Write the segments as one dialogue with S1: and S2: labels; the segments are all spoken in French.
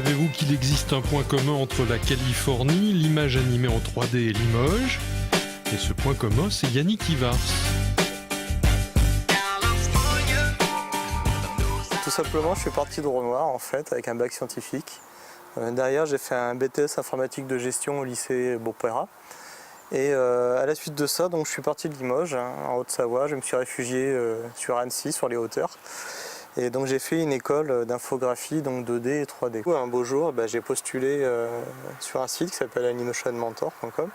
S1: savez-vous qu'il existe un point commun entre la Californie, l'image animée en 3D et Limoges? Et ce point commun, c'est Yannick Ivars.
S2: Tout simplement, je suis parti de Renoir en fait, avec un bac scientifique. Derrière, j'ai fait un BTS informatique de gestion au lycée Beaupérat. Et à la suite de ça, donc, je suis parti de Limoges, en Haute-Savoie. Je me suis réfugié sur Annecy, sur les hauteurs. Et donc j'ai fait une école d'infographie, donc 2D et 3D. Un beau jour, j'ai postulé sur un site qui s'appelle animationmentor.com.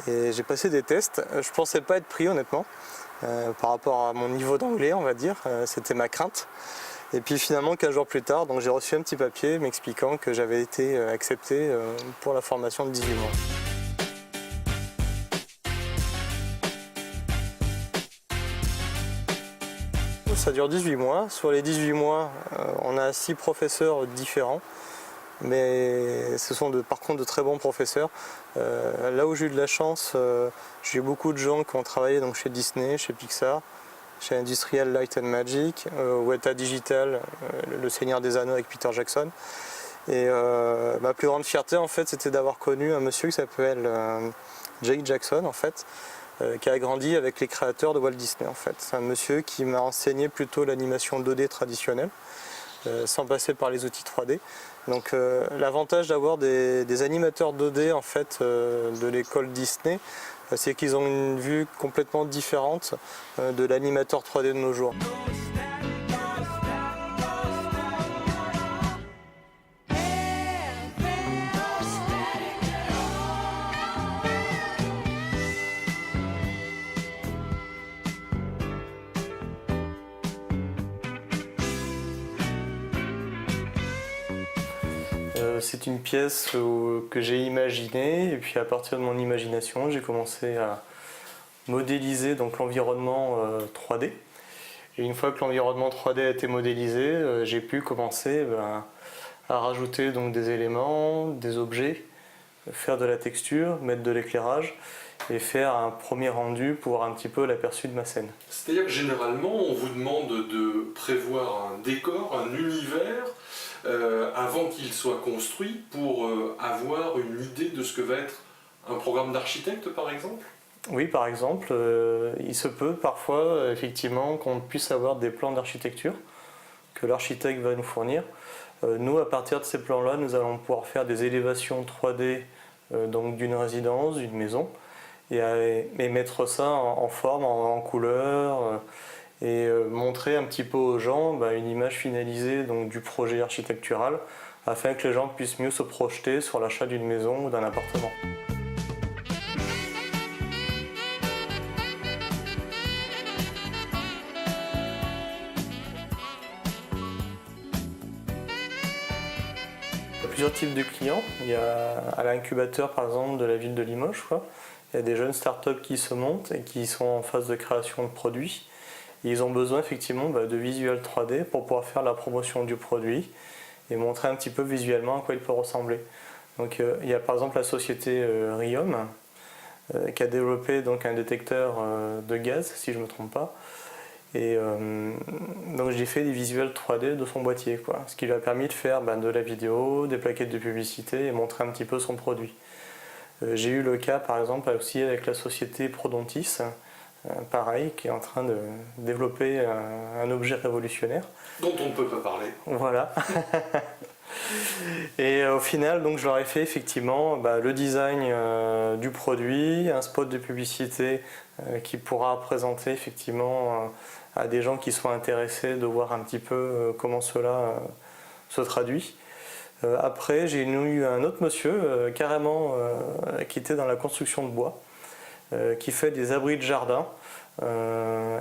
S2: Et j'ai passé des tests. Je pensais pas être pris honnêtement, par rapport à mon niveau d'anglais, on va dire. C'était ma crainte. Et puis finalement, 15 jours plus tard, donc j'ai reçu un petit papier m'expliquant que j'avais été accepté pour la formation de 18 mois. Ça dure 18 mois. Sur les 18 mois, on a 6 professeurs différents. Mais ce sont par contre de très bons professeurs. Là où j'ai eu de la chance, j'ai eu beaucoup de gens qui ont travaillé donc, chez Disney, chez Pixar, chez Industrial Light and Magic, Weta Digital, Le Seigneur des Anneaux avec Peter Jackson. Et ma plus grande fierté en fait, c'était d'avoir connu un monsieur qui s'appelle Jake Jackson en fait, qui a grandi avec les créateurs de Walt Disney en fait. C'est un monsieur qui m'a enseigné plutôt l'animation 2D traditionnelle, sans passer par les outils 3D. Donc l'avantage d'avoir des animateurs 2D en fait, de l'école Disney, c'est qu'ils ont une vue complètement différente de l'animateur 3D de nos jours. C'est une pièce que j'ai imaginée et puis à partir de mon imagination j'ai commencé à modéliser donc l'environnement 3D. Et une fois que l'environnement 3D a été modélisé, j'ai pu commencer à rajouter donc des éléments, des objets, faire de la texture, mettre de l'éclairage et faire un premier rendu pour avoir un petit peu l'aperçu de ma scène.
S1: C'est-à-dire que généralement on vous demande de prévoir un décor, un univers, avant qu'il soit construit pour avoir une idée de ce que va être un programme d'architecte par exemple?
S2: Oui, par exemple, il se peut parfois effectivement qu'on puisse avoir des plans d'architecture que l'architecte va nous fournir. Nous, à partir de ces plans-là, nous allons pouvoir faire des élévations 3D donc d'une résidence, d'une maison, et mettre ça en forme, en couleur, et montrer un petit peu aux gens une image finalisée donc, du projet architectural afin que les gens puissent mieux se projeter sur l'achat d'une maison ou d'un appartement. Il y a plusieurs types de clients. Il y a à l'incubateur par exemple de la ville de Limoges, il y a des jeunes startups qui se montent et qui sont en phase de création de produits. Et ils ont besoin effectivement de visuels 3D pour pouvoir faire la promotion du produit et montrer un petit peu visuellement à quoi il peut ressembler. Donc il y a par exemple la société Riom qui a développé donc un détecteur de gaz, si je ne me trompe pas. Et donc j'ai fait des visuels 3D de son boîtier, ce qui lui a permis de faire de la vidéo, des plaquettes de publicité et montrer un petit peu son produit. J'ai eu le cas par exemple aussi avec la société Prodontis, pareil, qui est en train de développer un objet révolutionnaire.
S1: Dont on ne peut pas parler.
S2: Voilà. Et au final, donc, je leur ai fait effectivement le design du produit, un spot de publicité qui pourra présenter effectivement à des gens qui sont intéressés de voir un petit peu comment cela se traduit. Après, j'ai eu un autre monsieur carrément qui était dans la construction de bois, qui fait des abris de jardin,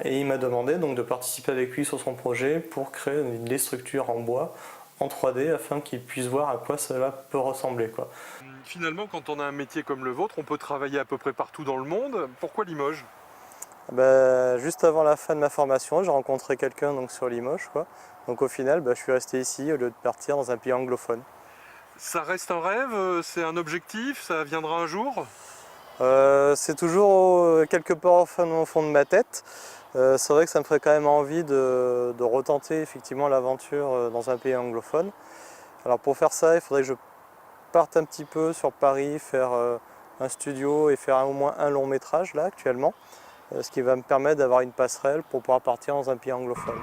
S2: et il m'a demandé donc de participer avec lui sur son projet pour créer des structures en bois en 3D afin qu'il puisse voir à quoi cela peut ressembler.
S1: Finalement, quand on a un métier comme le vôtre, on peut travailler à peu près partout dans le monde. Pourquoi Limoges?
S2: Juste avant la fin de ma formation, j'ai rencontré quelqu'un sur Limoges. Donc au final, je suis resté ici au lieu de partir dans un pays anglophone.
S1: Ça reste un rêve? C'est un objectif? Ça viendra un jour?
S2: C'est toujours quelque part au fond de ma tête. C'est vrai que ça me ferait quand même envie de retenter effectivement l'aventure dans un pays anglophone. Alors pour faire ça, il faudrait que je parte un petit peu sur Paris, faire un studio et faire au moins un long métrage là actuellement, ce qui va me permettre d'avoir une passerelle pour pouvoir partir dans un pays anglophone.